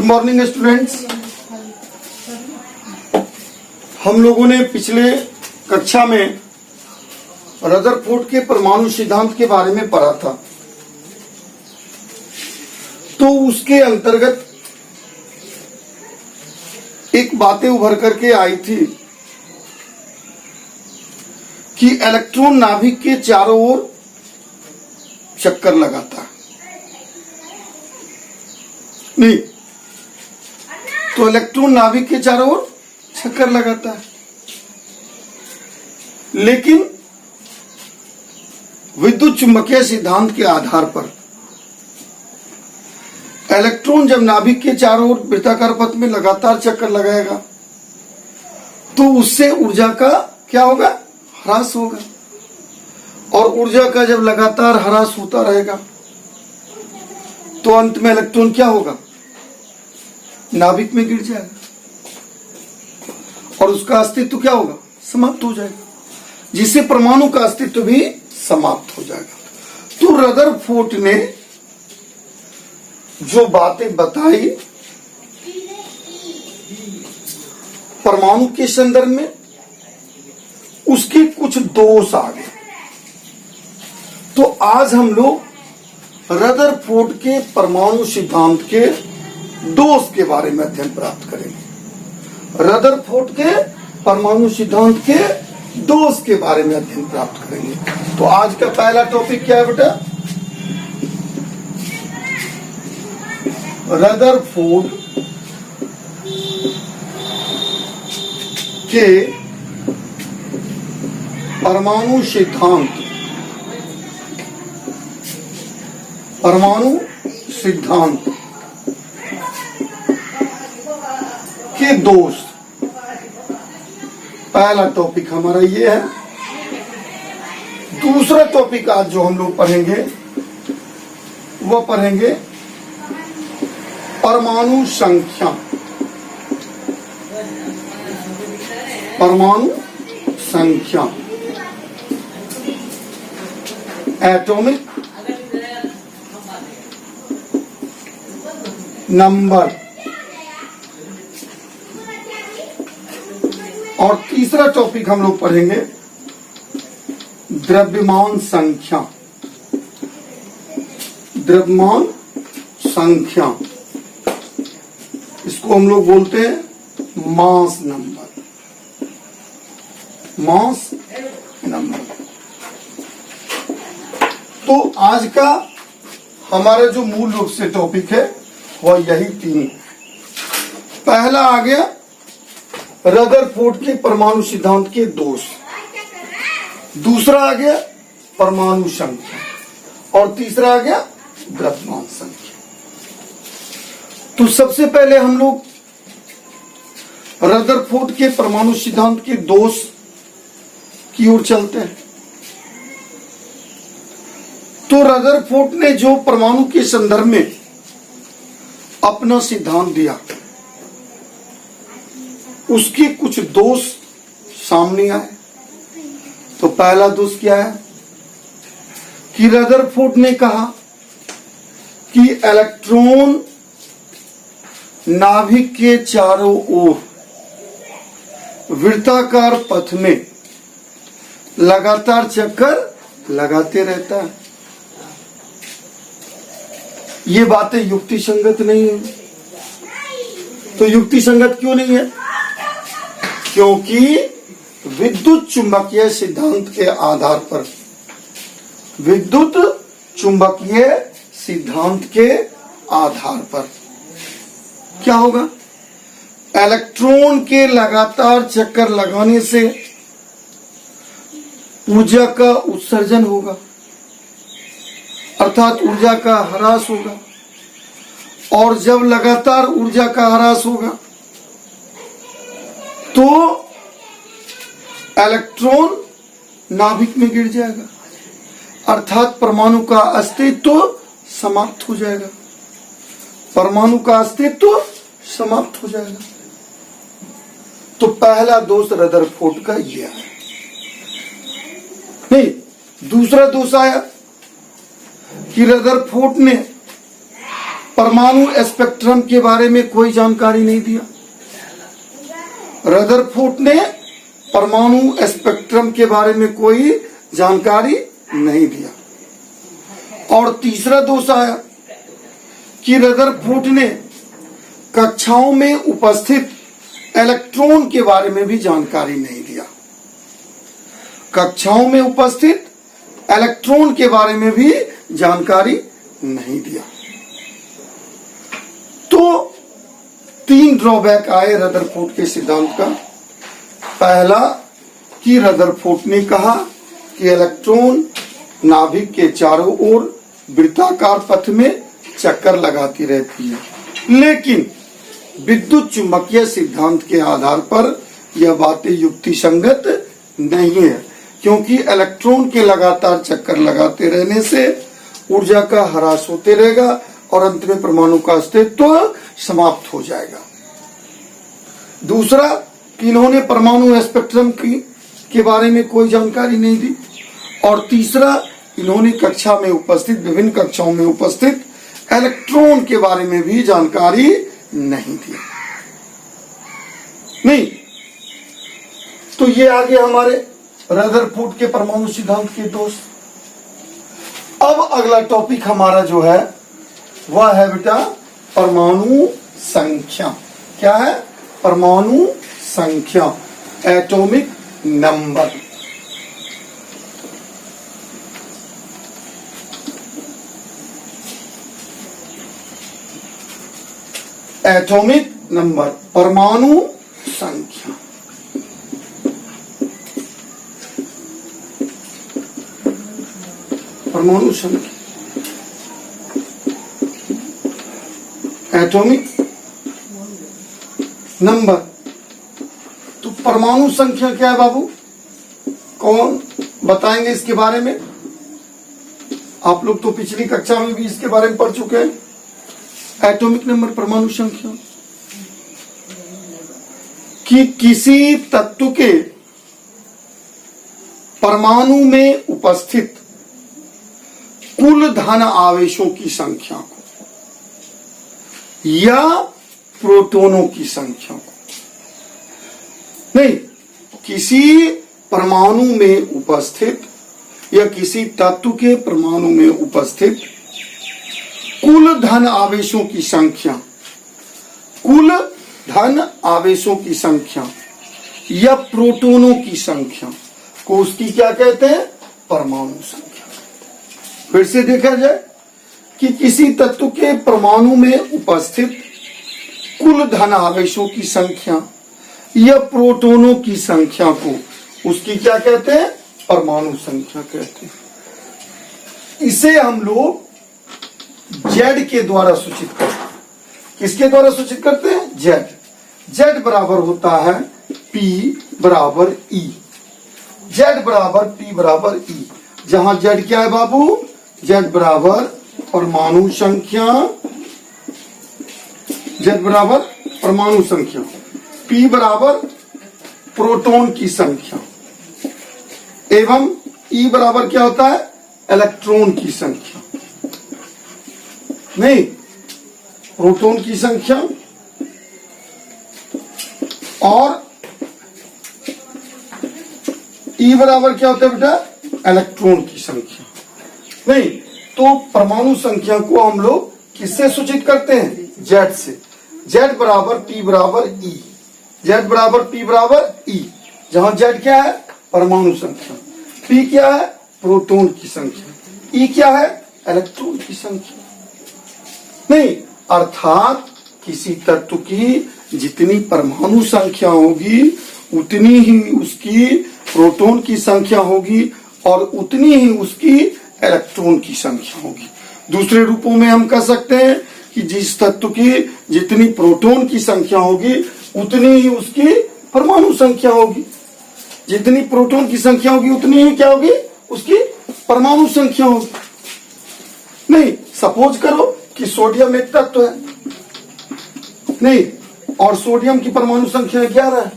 Good morning students. हम लोगों ने पिछले कक्षा में रदरफोर्ड के परमाणु सिद्धांत के बारे में पढ़ा था। तो उसके अंतर्गत एक बातें उभर करके आई थी कि इलेक्ट्रॉन नाभिक के चारों ओर चक्कर लगाता है। नहीं तो इलेक्ट्रॉन नाभिक के चारों ओर चक्कर लगाता है, लेकिन विद्युत चुंबकीय सिद्धांत के आधार पर इलेक्ट्रॉन जब नाभिक के चारों ओर वृत्ताकार पथ में लगातार चक्कर लगाएगा तो उससे ऊर्जा का क्या होगा? ह्रास होगा। और ऊर्जा का जब लगातार ह्रास होता रहेगा तो अंत में इलेक्ट्रॉन क्या होगा? नाभिक में गिर जाएगा और उसका अस्तित्व क्या होगा? समाप्त हो जाएगा, जिससे परमाणु का अस्तित्व भी समाप्त हो जाएगा। तो रदरफोर्ड ने जो बातें बताई परमाणु के संदर्भ में, उसके कुछ दोष आ गए। तो आज हम लोग रदरफोर्ड के परमाणु सिद्धांत के दोष के बारे में अध्ययन प्राप्त करेंगे। रदरफोर्ड के परमाणु सिद्धांत के दोष के बारे में अध्ययन प्राप्त करेंगे। तो आज का पहला टॉपिक क्या है बेटा? रदरफोर्ड के परमाणु सिद्धांत, परमाणु सिद्धांत के दोष। पहला टॉपिक हमारा ये है। दूसरा टॉपिक आज जो हम लोग पढ़ेंगे वो पढ़ेंगे परमाणु संख्या। परमाणु संख्या, एटॉमिक नंबर। और तीसरा टॉपिक हम लोग पढ़ेंगे द्रव्यमान संख्या। द्रव्यमान संख्या, इसको हम लोग बोलते हैं मास नंबर। Mass number. तो आज का हमारा जो मूल रूप से टॉपिक है वह यही तीन। पहला आ गया रदरफोर्ड के परमाणु सिद्धांत के दोष, दूसरा आ गया परमाणु संख्या, और तीसरा आ गया द्रव्यमान संख्या। तो सबसे पहले हम लोग रदरफोर्ड के परमाणु सिद्धांत के दोष की ओर चलते हैं। तो रदरफोर्ड ने जो परमाणु के संदर्भ में अपना सिद्धांत दिया उसके कुछ दोष सामने आए। तो पहला दोष क्या है कि रदरफोर्ड ने कहा कि इलेक्ट्रॉन नाभिक के चारों ओर वृत्ताकार पथ में लगातार चक्कर लगाते रहता है। ये बातें युक्ति संगत नहीं है। तो युक्ति संगत क्यों नहीं है? क्योंकि विद्युत चुंबकीय सिद्धांत के आधार पर, विद्युत चुंबकीय सिद्धांत के आधार पर क्या होगा? इलेक्ट्रॉन के लगातार चक्कर लगाने से ऊर्जा का उत्सर्जन होगा, अर्थात ऊर्जा का ह्रास होगा। और जब लगातार ऊर्जा का ह्रास होगा तो इलेक्ट्रॉन नाभिक में गिर जाएगा, अर्थात परमाणु का अस्तित्व समाप्त हो जाएगा। परमाणु का अस्तित्व समाप्त हो जाएगा। तो पहला दोष रदरफोर्ड का यह है। नहीं, दूसरा दोष आया कि रदरफोर्ड ने परमाणु स्पेक्ट्रम के बारे में कोई जानकारी नहीं दिया। रदरफोर्ड ने परमाणु स्पेक्ट्रम के बारे में कोई जानकारी नहीं दिया। और तीसरा दोष आया कि रदरफोर्ड ने कक्षाओं में उपस्थित इलेक्ट्रॉन के बारे में भी जानकारी नहीं दिया। कक्षाओं में उपस्थित इलेक्ट्रॉन के बारे में भी जानकारी नहीं दिया। तो 3 ड्रॉबैक आए रदरफोर्ड के सिद्धांत का। पहला कि रदरफोर्ड ने कहा कि इलेक्ट्रॉन नाभिक के चारों ओर वृत्ताकार पथ में चक्कर लगाती रहती है, लेकिन विद्युत चुंबकीय सिद्धांत के आधार पर यह बातें युक्ति संगत नहीं है, क्योंकि इलेक्ट्रॉन के लगातार चक्कर लगाते रहने से ऊर्जा का ह्रास होते रहेगा और अंत में परमाणु का अस्तित्व समाप्त हो जाएगा। दूसरा कि इन्होंने परमाणु स्पेक्ट्रम के बारे में कोई जानकारी नहीं दी। और तीसरा, इन्होंने कक्षा में उपस्थित विभिन्न कक्षाओं में उपस्थित इलेक्ट्रॉन के बारे में भी जानकारी नहीं दी। नहीं, तो ये आगे हमारे रदरफोर्ड के परमाणु सिद्धांत के दोष। अब अगला टॉपिक हमारा जो है वह है बेटा परमाणु संख्या। क्या है? परमाणु संख्या, एटॉमिक नंबर। एटॉमिक नंबर, परमाणु संख्या। परमाणु संख्या, एटॉमिक नंबर। तो परमाणु संख्या क्या है बाबू? कौन बताएंगे इसके बारे में? आप लोग तो पिछली कक्षा में भी इसके बारे में पढ़ चुके हैं। एटॉमिक नंबर, परमाणु संख्या, कि किसी तत्व के परमाणु में उपस्थित कुल धन आवेशों की संख्या को या प्रोटॉनों की संख्या को, नहीं, किसी परमाणु में उपस्थित या किसी तत्व के परमाणु में उपस्थित कुल धन आवेशों की संख्या, कुल धन आवेशों की संख्या या प्रोटॉनों की संख्या को उसकी क्या कहते हैं? परमाणु संख्या। फिर से देखा जाए कि किसी तत्व के परमाणु में उपस्थित कुल धन आवेशों की संख्या या प्रोटॉनों की संख्या को उसकी क्या कहते हैं? परमाणु संख्या कहते हैं। इसे हम लोग जेड के द्वारा सूचित करते हैं। किसके द्वारा सूचित करते हैं? जेड। जेड बराबर होता है P बराबर E। जेड बराबर P बराबर E, जहां जेड क्या है बाबू? जेड बराबर परमाणु संख्या, जेड बराबर परमाणु संख्या, P बराबर प्रोटॉन की संख्या एवं E बराबर क्या होता है? इलेक्ट्रॉन की संख्या। नहीं, प्रोटॉन की संख्या और E बराबर क्या होता है बेटा? इलेक्ट्रॉन की संख्या। नहीं, तो परमाणु संख्या को हम लोग किससे सूचित करते हैं? जेड से। जेड बराबर P बराबर E, जेड बराबर P बराबर E, जहां जेड क्या है? परमाणु संख्या, P क्या है? प्रोटॉन की संख्या, E क्या है? इलेक्ट्रॉन की संख्या। नहीं, अर्थात किसी तत्व की जितनी परमाणु संख्या होगी उतनी ही उसकी प्रोटॉन की संख्या होगी और उतनी ही उसकी इलेक्ट्रॉन की संख्या होगी। दूसरे रूपों में हम कह सकते हैं कि जिस तत्व की जितनी प्रोटॉन की संख्या होगी उतनी ही उसकी परमाणु संख्या होगी, जितनी प्रोटॉन की संख्या होगी उतनी ही क्या होगी? उसकी परमाणु संख्या होगी। नहीं, सपोज करो कि सोडियम एक तत्व है, नहीं, और सोडियम की परमाणु संख्या 11 है,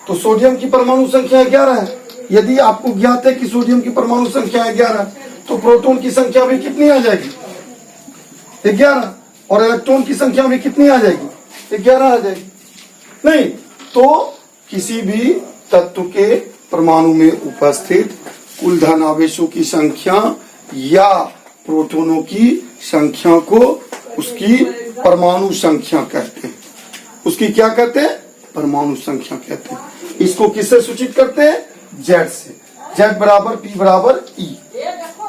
तो सोडियम की परमाणु संख्या 11 है। यदि आपको ज्ञात है कि सोडियम की परमाणु संख्या 11 है, तो प्रोटॉन की संख्या भी कितनी आ जाएगी? 11। और इलेक्ट्रॉन की संख्या भी कितनी आ जाएगी, 11 आ जाएगी। नहीं तो किसी भी तत्व के परमाणु में उपस्थित कुल धन आवेशों की संख्या या प्रोटॉनों की संख्या को उसकी परमाणु संख्या कहते हैं। उसकी क्या कहते हैं, परमाणु संख्या कहते हैं। इसको किससे सूचित करते हैं, जेड से। जेड बराबर पी बराबर ई,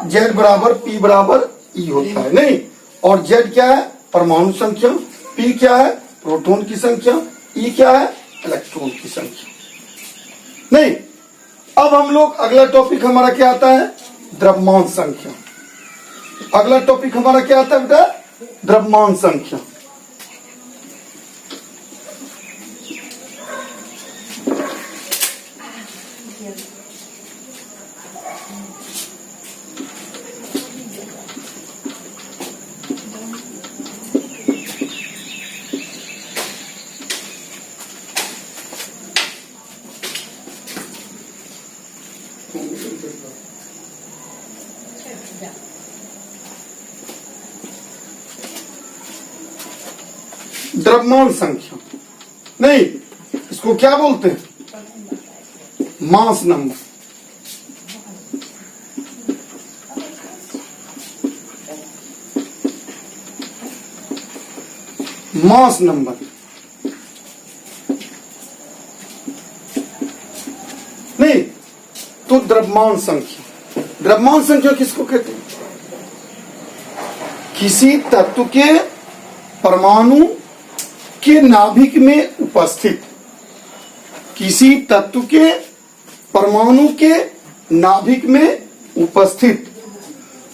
जेड बराबर पी बराबर ई होता है। नहीं, और जेड क्या है, परमाणु संख्या, पी क्या है, प्रोटॉन की संख्या, ई क्या है, इलेक्ट्रॉन की संख्या। नहीं, अब हम लोग अगला टॉपिक हमारा क्या आता है, द्रव्यमान संख्या। अगला टॉपिक हमारा क्या आता है बेटा, द्रव्यमान संख्या। द्रव्यमान संख्या, नहीं इसको क्या बोलते हैं, मास नंबर। मास नंबर, नहीं तो द्रव्यमान संख्या। द्रव्यमान संख्या किसको कहते हैं, किसी तत्व के परमाणु के नाभिक में उपस्थित, किसी तत्व के परमाणु के नाभिक में उपस्थित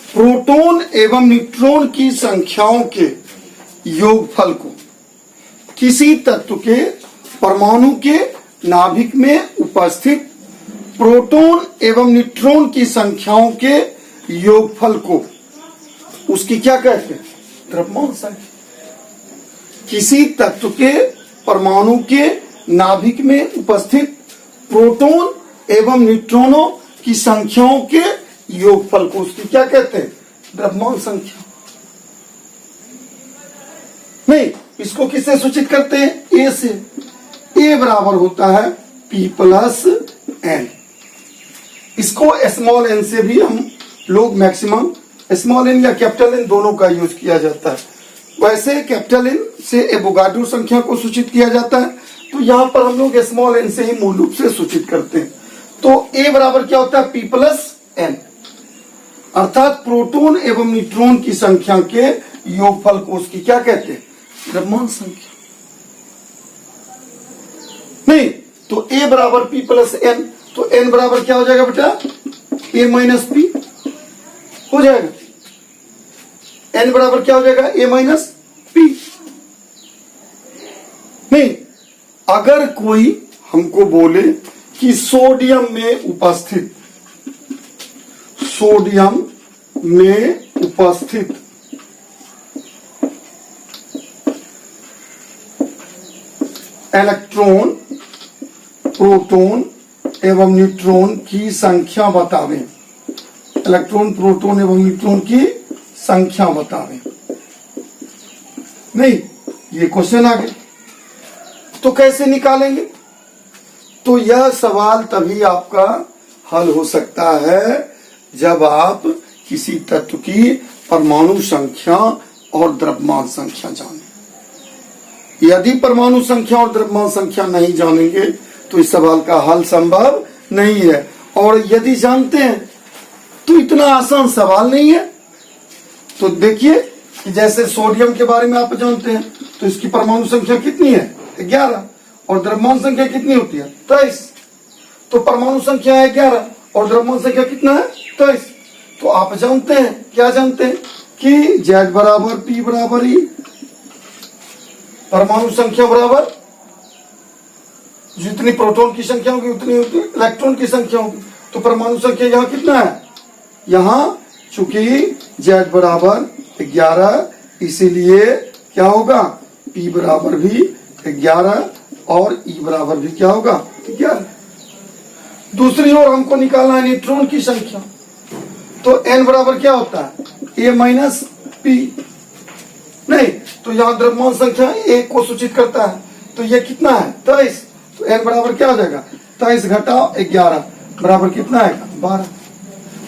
प्रोटॉन एवं न्यूट्रॉन की संख्याओं के योगफल को, किसी तत्व के परमाणु के नाभिक में उपस्थित प्रोटॉन एवं न्यूट्रॉन की संख्याओं के योगफल को उसकी क्या कहते हैं, द्रव्यमान संख्या। किसी तत्व के परमाणु के नाभिक में उपस्थित प्रोटॉन एवं न्यूट्रॉनों की संख्याओं के योगफल को उसकी क्या कहते हैं, द्रव्यमान संख्या। नहीं, इसको किससे सूचित करते हैं, ए से। ए बराबर होता है पी प्लस एन। इसको स्मॉल एन से भी हम लोग मैक्सिमम स्मॉल एन या कैपिटल एन दोनों का यूज किया जाता है। वैसे कैपिटल एन से एवोगाड्रो संख्या को सूचित किया जाता है, तो यहाँ पर हम लोग स्मॉल एन से ही मूल रूप से सूचित करते हैं। तो ए बराबर क्या होता है, पी प्लस एन, अर्थात प्रोटॉन एवं न्यूट्रॉन की संख्या के योगफल को उसकी क्या कहते हैं, द्रव्यमान संख्या। नहीं तो ए बराबर पी प्लस एन, तो एन बराबर क्या हो जाएगा बेटा, ए माइनस पी हो जाएगा। एन बराबर क्या हो जाएगा, ए माइनस पी। नहीं, अगर कोई हमको बोले कि सोडियम में उपस्थित, सोडियम में उपस्थित इलेक्ट्रॉन, प्रोटॉन एवं न्यूट्रॉन की संख्या बतावें, इलेक्ट्रॉन, प्रोटॉन एवं न्यूट्रॉन की संख्या बतावें। नहीं, ये क्वेश्चन आ गया, तो कैसे निकालेंगे। तो यह सवाल तभी आपका हल हो सकता है जब आप किसी तत्व की परमाणु संख्या और द्रव्यमान संख्या जानें। यदि परमाणु संख्या और द्रव्यमान संख्या नहीं जानेंगे तो इस सवाल का हल संभव नहीं है। और यदि जानते हैं तो इतना आसान सवाल नहीं है। तो देखिए कि जैसे सोडियम के बारे में आप जानते हैं तो इसकी परमाणु संख्या कितनी है, 11, और द्रव्यमान संख्या कितनी होती है, 23। तो परमाणु संख्या है 11 और द्रव्यमान संख्या कितना है, 23। तो आप जानते हैं, क्या जानते हैं कि जेड बराबर पी बराबर ई, परमाणु संख्या बराबर जितनी प्रोटॉन की संख्या होगी उतनी इलेक्ट्रॉन की संख्या होगी। तो परमाणु संख्या यहाँ कितना है, यहाँ चूंकि जेड बराबर 11, इसीलिए क्या होगा, पी बराबर भी 11 और ई बराबर भी क्या होगा, 11। दूसरी ओर हमको निकालना है न्यूट्रॉन की संख्या, तो एन बराबर क्या होता है, ए माइनस पी। नहीं तो यहाँ द्रव्यमान संख्या 1 को सूचित करता है। तो ये कितना है 23। तो n बराबर क्या हो जाएगा 23 घटाओ 11 बराबर कितना आएगा 12।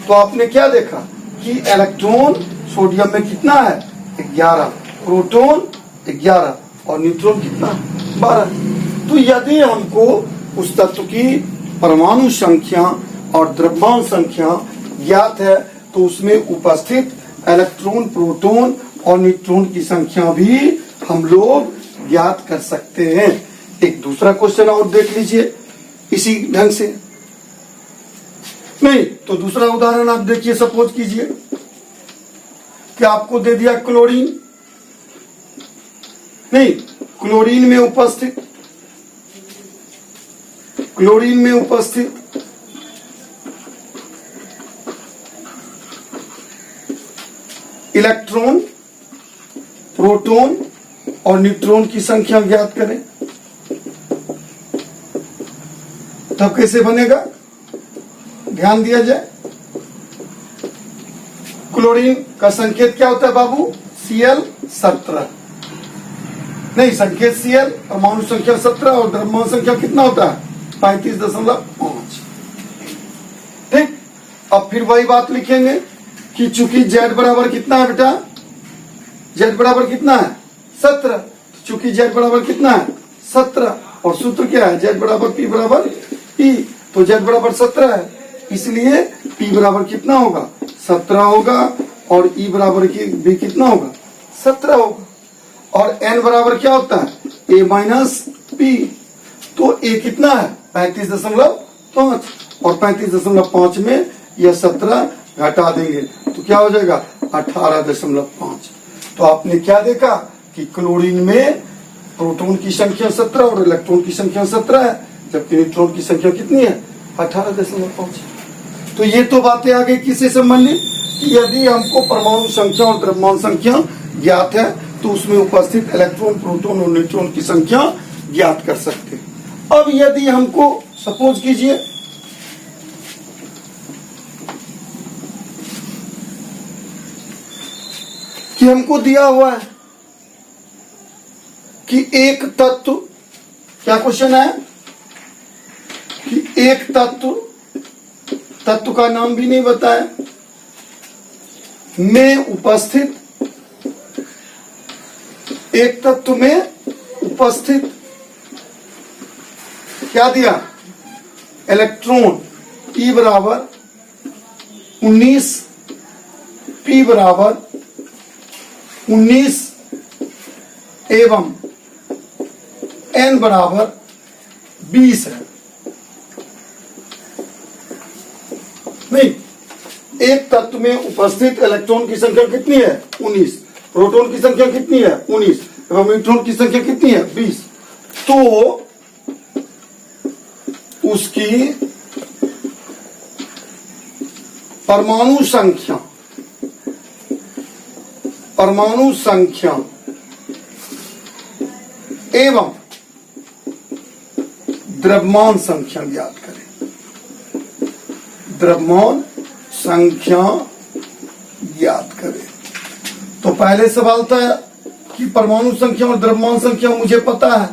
तो आपने क्या देखा कि इलेक्ट्रॉन सोडियम में कितना है 11, प्रोटॉन 11 और न्यूट्रॉन कितना 12। तो यदि हमको उस तत्व की परमाणु संख्या और द्रव्यमान संख्या ज्ञात है तो उसमें उपस्थित इलेक्ट्रॉन, प्रोटॉन और न्यूट्रॉन की संख्या भी हम लोग ज्ञात कर सकते हैं। एक दूसरा क्वेश्चन और देख लीजिए इसी ढंग से। नहीं तो दूसरा उदाहरण आप देखिए, सपोज कीजिए कि आपको दे दिया क्लोरीन, नहीं क्लोरीन में उपस्थित इलेक्ट्रॉन, प्रोटॉन और न्यूट्रॉन की संख्या ज्ञात करें। तब कैसे बनेगा, ध्यान दिया जाए। क्लोरीन का संकेत क्या होता है बाबू, Cl17। नहीं, संकेत Cl, परमाणु संख्या 17 और द्रव्यमान संख्या कितना होता है 35.5। ठीक, अब फिर वही बात लिखेंगे कि चूंकि Z बराबर कितना है बेटा, Z बराबर कितना है 17। चूंकि Z बराबर कितना है 17 और सूत्र क्या है Z बराबर P बराबर E, तो Z बराबर 17 है, इसलिए P बराबर कितना होगा 17 होगा और E बराबर की भी कितना होगा 17 होगा। और N बराबर क्या होता है A माइनस P, तो A कितना है 35.5 और 35.5 में यह 17 घटा देंगे तो क्या हो जाएगा 18.5। तो आपने क्या देखा कि क्लोरीन में प्रोटॉन की संख्या 17 और इलेक्ट्रॉन की संख्या 17 है, जबकि न्यूट्रॉन की संख्या कितनी है 18.5। तो ये तो बातें आ गई किससे संबंधित कि यदि हमको परमाणु संख्या और द्रव्यमान संख्या ज्ञात है तो उसमें उपस्थित इलेक्ट्रॉन, प्रोटॉन और न्यूट्रॉन की संख्या ज्ञात कर सकते हैं। अब यदि हमको सपोज कीजिए कि हमको दिया हुआ है कि एक तत्व, क्या क्वेश्चन है कि एक तत्व का नाम भी नहीं बताया, में उपस्थित, एक तत्व में उपस्थित क्या दिया इलेक्ट्रॉन E बराबर 19, P बराबर 19 एवं N बराबर 20 है। नहीं, एक तत्व में उपस्थित इलेक्ट्रॉन की संख्या कितनी है 19, प्रोटॉन की संख्या कितनी है 19 एवं न्यूट्रॉन की संख्या कितनी है 20। तो उसकी परमाणु संख्या एवं द्रव्यमान संख्या ज्ञात करें। द्रव्यमान संख्या ज्ञात करें। तो पहले सवाल था कि परमाणु संख्या और द्रव्यमान संख्या मुझे पता है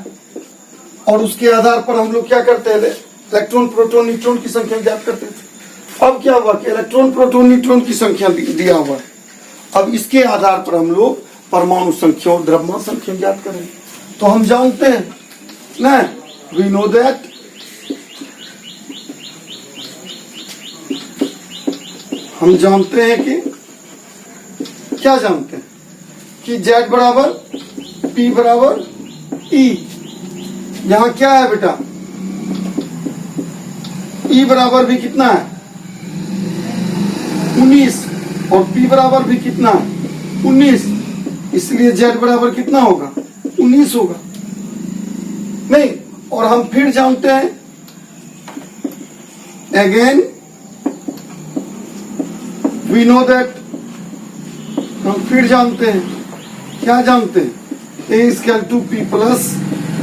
और उसके आधार पर हम लोग क्या करते हैं इलेक्ट्रॉन, प्रोटॉन, न्यूट्रॉन की संख्या ज्ञात करते थे। अब क्या हुआ कि इलेक्ट्रॉन, प्रोटॉन, न्यूट्रॉन की संख्या दिया हुआ है, अब इसके आधार पर हम लोग परमाणु संख्या और द्रव्यमान संख्या ज्ञात करें। तो हम जानते हैं ना, वी नो दैट हम जानते हैं कि क्या जानते हैं कि Z बराबर P बराबर E। यहां क्या है बेटा E बराबर भी कितना है 19 और P बराबर भी कितना है 19, इसलिए Z बराबर कितना होगा 19 होगा। नहीं, और हम फिर जानते हैं अगेन वी नो दैट, हम फिर जानते हैं, क्या जानते हैं A=P प्लस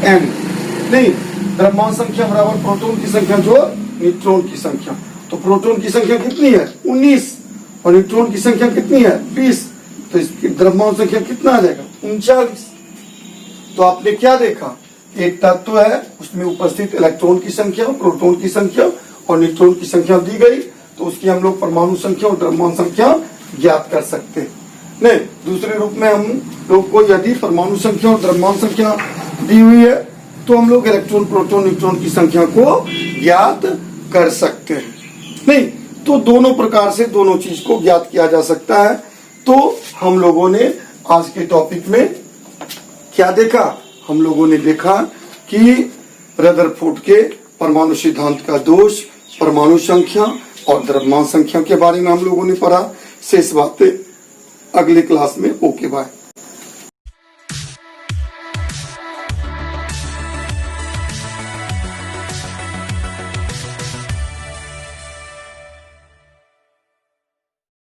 N। नहीं, द्रव्यमान संख्या बराबर प्रोटॉन की संख्या जोड़ न्यूट्रॉन की संख्या। तो प्रोटॉन की संख्या कितनी है 19 और न्यूट्रॉन की संख्या कितनी है 20, तो इसकी द्रव्यमान संख्या कितना आ जाएगा 39। तो आपने क्या देखा, एक तत्व है, उसमें उपस्थित इलेक्ट्रॉन की संख्या, प्रोटॉन की संख्या और न्यूट्रॉन की संख्या दी गई, तो उसकी हम लोग परमाणु संख्या और द्रव्यमान संख्या ज्ञात कर सकते हैं। नहीं, दूसरे रूप में हम लोग को यदि परमाणु संख्या और द्रव्यमान संख्या दी हुई है तो हम लोग इलेक्ट्रॉन, प्रोटॉन, न्यूट्रॉन की संख्या को ज्ञात कर सकते हैं। नहीं तो दोनों प्रकार से दोनों चीज को ज्ञात किया जा सकता है। तो हम लोगों ने आज के टॉपिक में क्या देखा, हम लोगों ने देखा कि रदरफोर्ड के परमाणु सिद्धांत का दोष, परमाणु संख्या और द्रव्यमान संख्या के बारे में हम लोगों ने पढ़ा। शेष बातें अगले क्लास में। Okay bye.